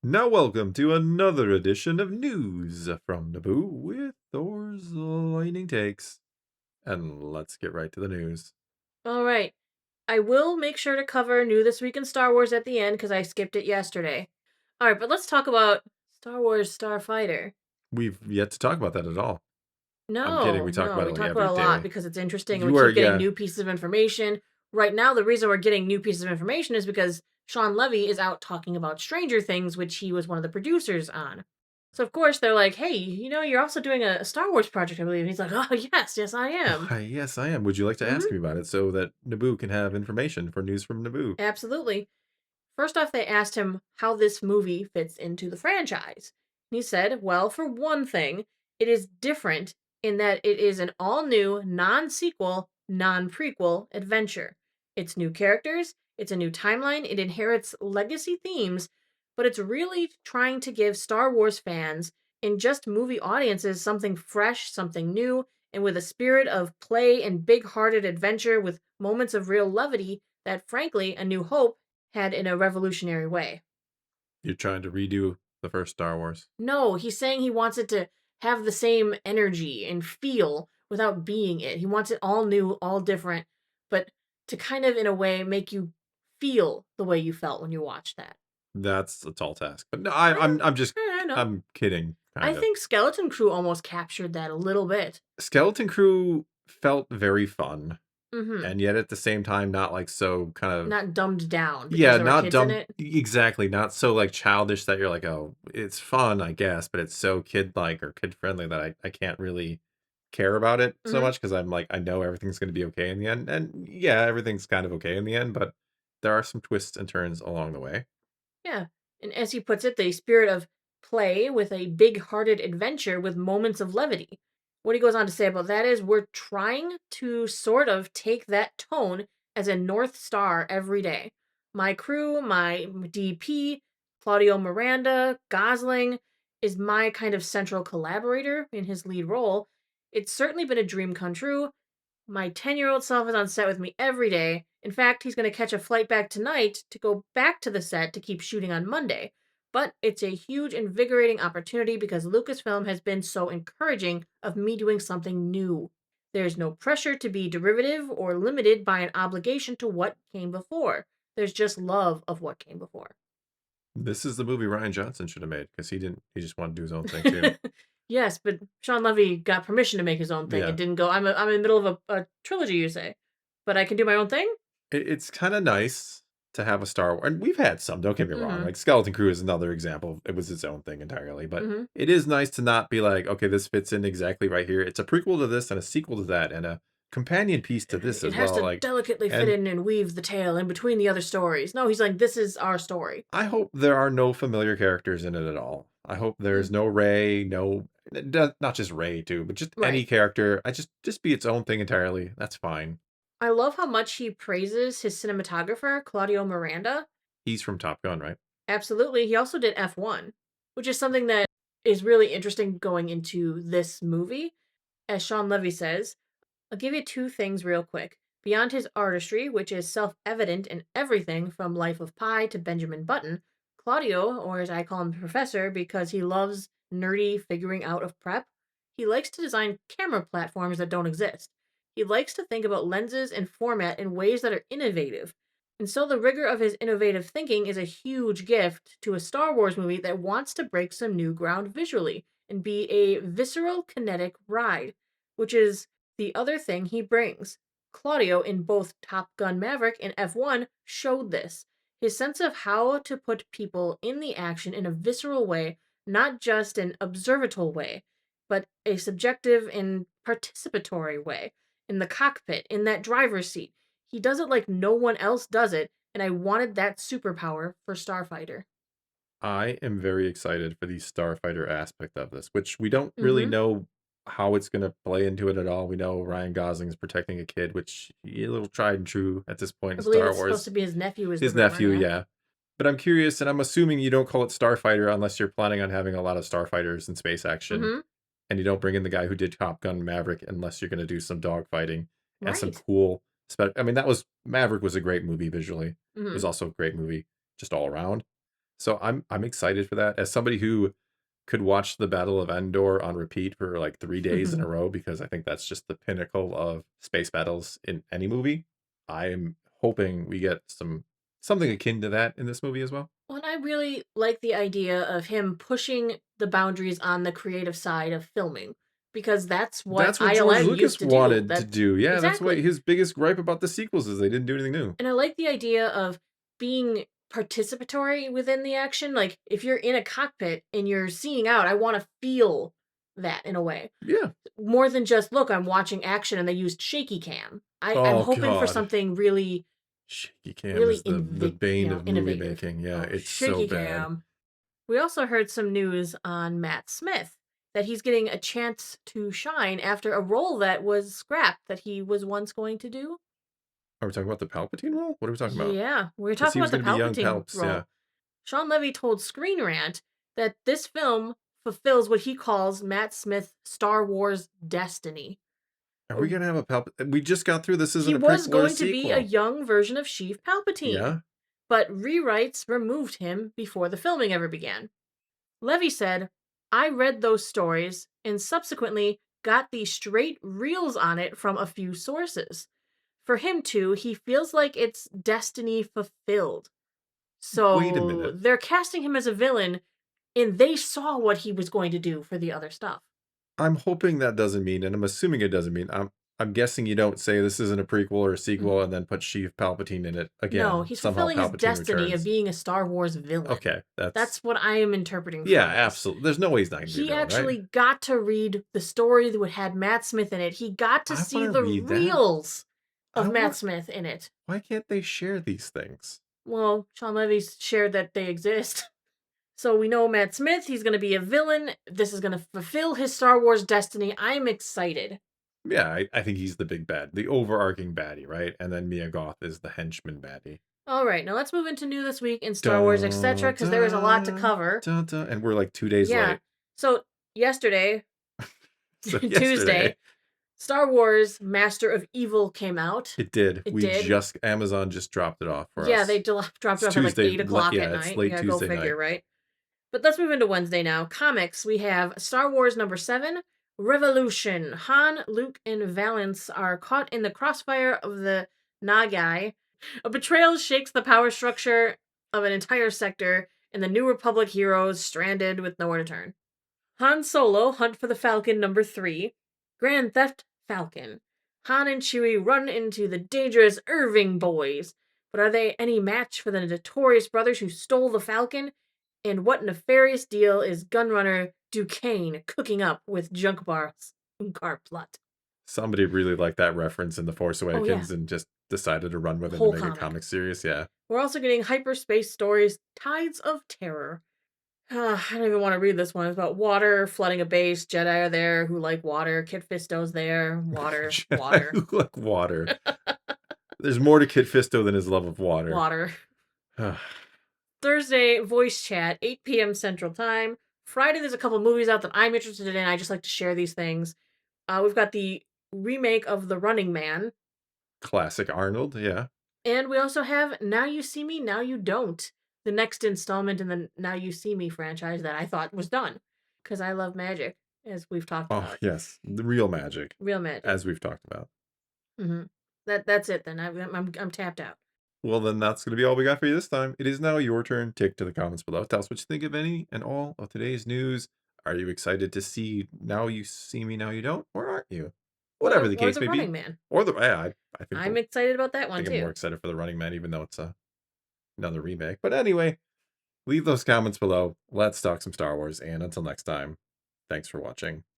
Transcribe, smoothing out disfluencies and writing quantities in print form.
Now, welcome to another edition of News from Naboo with Thor's Lightning Takes. And let's get right to the news. All right. I will make sure to cover new this week in Star Wars at the end because I skipped it yesterday. All right, but let's talk about Star Wars Starfighter. We've yet to talk about that at all. I'm kidding. No, We talk no, about we it like talk every about a lot day. because it's interesting and we You are, keep getting yeah. new pieces of information. Right now, the reason we're getting new pieces of information is because Shawn Levy is out talking about Stranger Things, which he was one of the producers on. So, of course, they're like, hey, you're also doing a Star Wars project, I believe. And he's like, oh, yes, I am. Why, yes, I am. Would you like to ask Hmm. me about it so that Naboo can have information for news from Naboo? Absolutely. First off, they asked him how this movie fits into the franchise. He said, well, for one thing, it is different in that it is an all new, non sequel, non prequel adventure. It's new characters, it's a new timeline, it inherits legacy themes, but it's really trying to give Star Wars fans and just movie audiences something fresh, something new, and with a spirit of play and big hearted adventure with moments of real levity that, frankly, A New Hope had in a revolutionary way. You're trying to redo the first Star Wars. No, he's saying he wants it to have the same energy and feel without being it. He wants it all new, all different, but to kind of, in a way, make you feel the way you felt when you watched that. That's a tall task. But no, I, I'm just, I know. I'm kidding, I kind of. think Skeleton Crew almost captured that a little bit. Skeleton Crew felt very fun. Mm-hmm. And yet at the same time not like so kind of, Not dumbed down because yeah, there were not kids in dumb, it. exactly, not so like childish that you're like, oh, it's fun, I guess, but it's so kid like or kid friendly that I can't really care about it so Mm-hmm. much because I'm like, I know everything's going to be okay in the end, and yeah, everything's kind of okay in the end, but there are some twists and turns along the way. Yeah. And as he puts it, the spirit of play with a big hearted adventure with moments of levity. What he goes on to say about that is we're trying to sort of take that tone as a North Star every day. My crew, my DP, Claudio Miranda, Gosling is my kind of central collaborator in his lead role. It's certainly been a dream come true, my 10-year-old self is on set with me every day. In fact, he's going to catch a flight back tonight to go back to the set to keep shooting on Monday. But it's a huge, invigorating opportunity because Lucasfilm has been so encouraging of me doing something new. There's no pressure to be derivative or limited by an obligation to what came before. There's just love of what came before. This is the movie Ryan Johnson should have made because he just wanted to do his own thing too. Yes, but Sean Levy got permission to make his own thing Yeah, and didn't go, I'm in the middle of a trilogy, you say. But I can do my own thing? it's kind of nice to have a Star Wars, and we've had some. Don't get me Mm wrong. hmm. Like Skeleton Crew is another example. It was its own thing entirely, but Mm hmm. it is nice to not be like, okay, this fits in exactly right here. It's a prequel to this and a sequel to that and a companion piece to this It as has well. to Like, delicately fit and in and weave the tale in between the other stories. No, he's like, this is our story. I hope there are no familiar characters in it at all. I hope Mm, there's no Ray, no, not just Ray too, but just any right. character. I just be its own thing entirely. That's fine. I love how much he praises his cinematographer, Claudio Miranda. He's from Top Gun, right? Absolutely. He also did F1, which is something that is really interesting going into this movie. As Sean Levy says, I'll give you two things real quick. Beyond his artistry, which is self evident in everything from Life of Pi to Benjamin Button, Claudio, or as I call him, Professor, because he loves nerdy figuring out of prep, he likes to design camera platforms that don't exist. He likes to think about lenses and format in ways that are innovative. And so the rigor of his innovative thinking is a huge gift to a Star Wars movie that wants to break some new ground visually and be a visceral, kinetic ride, which is the other thing he brings. Claudio, in both Top Gun Maverick and F1, showed this. His sense of how to put people in the action in a visceral way, not just an observational way, but a subjective and participatory way. In the cockpit, in that driver's seat. He does it like no one else does it, and I wanted that superpower for Starfighter. I am very excited for the Starfighter aspect of this, which we don't really Mm-hmm. know how it's going to play into it at all. We know Ryan Gosling is protecting a kid, which is a little tried and true at this point I in believe Star it's supposed Wars. to be his nephew, is the His rumor, nephew, yeah. yeah. But I'm curious, and I'm assuming you don't call it Starfighter unless you're planning on having a lot of Starfighters and space action, Mm-hmm. and you don't bring in the guy who did Top Gun Maverick unless you're going to do some dogfighting and some Right. cool. I mean, that was Maverick was a great movie visually. It was Mm-hmm. also a great movie just all around. So I'm excited for that. As somebody who could watch the Battle of Endor on repeat for like 3 days in a row because I think that's just the pinnacle of space battles in any movie. I'm hoping we get something akin to that in this movie as well. Well, and I really like the idea of him pushing the boundaries on the creative side of filming because that's what That's what George ILM used Lucas to do. wanted to That's do. Yeah, that's why exactly. his biggest gripe about the sequels is they didn't do anything new. And I like the idea of being participatory within the action. Like if you're in a cockpit and you're seeing out, I want to feel that in a way. Yeah. More than just look, I'm watching action and they used shaky cam. I'm Oh hoping for god. something really, Shaky cam really is the bane of movie innovative. making. Yeah, Oh, it's so shaky bad. cam. We also heard some news on Matt Smith that he's getting a chance to shine after a role that was scrapped that he was once going to do. Are we talking about the Palpatine role? What are we talking about? Yeah, we were Because talking he was about the going to be young Palpatine Palps. Yeah. role. Shawn Levy told Screen Rant that this film fulfills what he calls Matt Smith's Star Wars destiny. Are we going to have a Palpatine? We just got through. This He isn't a was prequel or a going to be a sequel. young version of Sheev Palpatine, Yeah. but rewrites removed him before the filming ever began. Levy said, I read those stories and subsequently got the straight reels on it from a few sources. For him, too, he feels like it's destiny fulfilled. Wait a So minute. they're casting him as a villain, and they saw what he was going to do for the other stuff. I'm hoping that doesn't mean, and I'm assuming it doesn't mean. I'm guessing you don't say this isn't a prequel or a sequel Mhm. and then put Sheev Palpatine in it No, again. he's Somehow fulfilling his Palpatine destiny of returns. being a Star Wars villain. Okay, that's That's what I am interpreting yeah, from this. absolutely. There's no way he's not going to be a He villain, right? actually got to read the story that had Matt Smith in it. He got to I see want to the read that. reels I of Matt want. Smith in it. Why can't they share these things? Well, Sean Levy's shared that they exist. So we know Matt Smith, he's going to be a villain. This is going to fulfill his Star Wars destiny. I'm excited. Yeah, I think he's the big bad, the overarching baddie, right? And then Mia Goth is the henchman baddie. All right, now let's move into new this week in Star Wars, etc., Dun, because there is a lot to dun, cover. dun, dun. And we're like 2 days Yeah. late. So yesterday, So yesterday, Tuesday, Star Wars Master of Evil came out. it did. It We did. just Amazon just dropped it off for Yeah, they us. dropped It's it off at like Tuesday. 8 o'clock at Yeah, it's night. late Yeah, go Tuesday figure, night. right? But let's move into Wednesday now. Comics. We have Star Wars #7, Revolution. Han, Luke, and Valance are caught in the crossfire of the Nagai. A betrayal shakes the power structure of an entire sector, and the New Republic heroes stranded with nowhere to turn. Han Solo, Hunt for the Falcon #3, Grand Theft Falcon. Han and Chewie run into the dangerous Irving boys, but are they any match for the notorious brothers who stole the Falcon? And what nefarious deal is Gunrunner Duquesne cooking up with Junkbar's Unkar plot? Somebody really liked that reference in The Force Oh yeah, Awakens and just decided to run with it and whole make a comic. comic series. Yeah. We're also getting hyperspace stories, Tides of Terror. I don't even want to read this one. It's about water flooding a base. Jedi are there who like water. Kit Fisto's there. Water, water, Like water. There's more to Kit Fisto than his love of water. water. Thursday, voice chat, 8 p.m. Central Time. Friday, there's a couple movies out that I'm interested in. I just like to share these things. We've got the remake of The Running Man. Classic Arnold, yeah. And we also have Now You See Me, Now You Don't. The next installment in the Now You See Me franchise that I thought was done. Because I love magic, as we've talked Oh, about. yes. The real magic, Real magic. as we've talked about. Mm-hmm. That's it then. I'm tapped out. Well, then that's going to be all we got for you this time. It is now your turn. Take to the comments below. Tell us what you think of any and all of today's news. Are you excited to see Now You See Me, Now You Don't? Or aren't you? Whatever the Or case The may be. Running Man. Or the, yeah, I think, I'm excited about that I one think I'm more too. excited for The Running Man, even though it's another remake. But anyway, leave those comments below. Let's talk some Star Wars. And until next time, thanks for watching.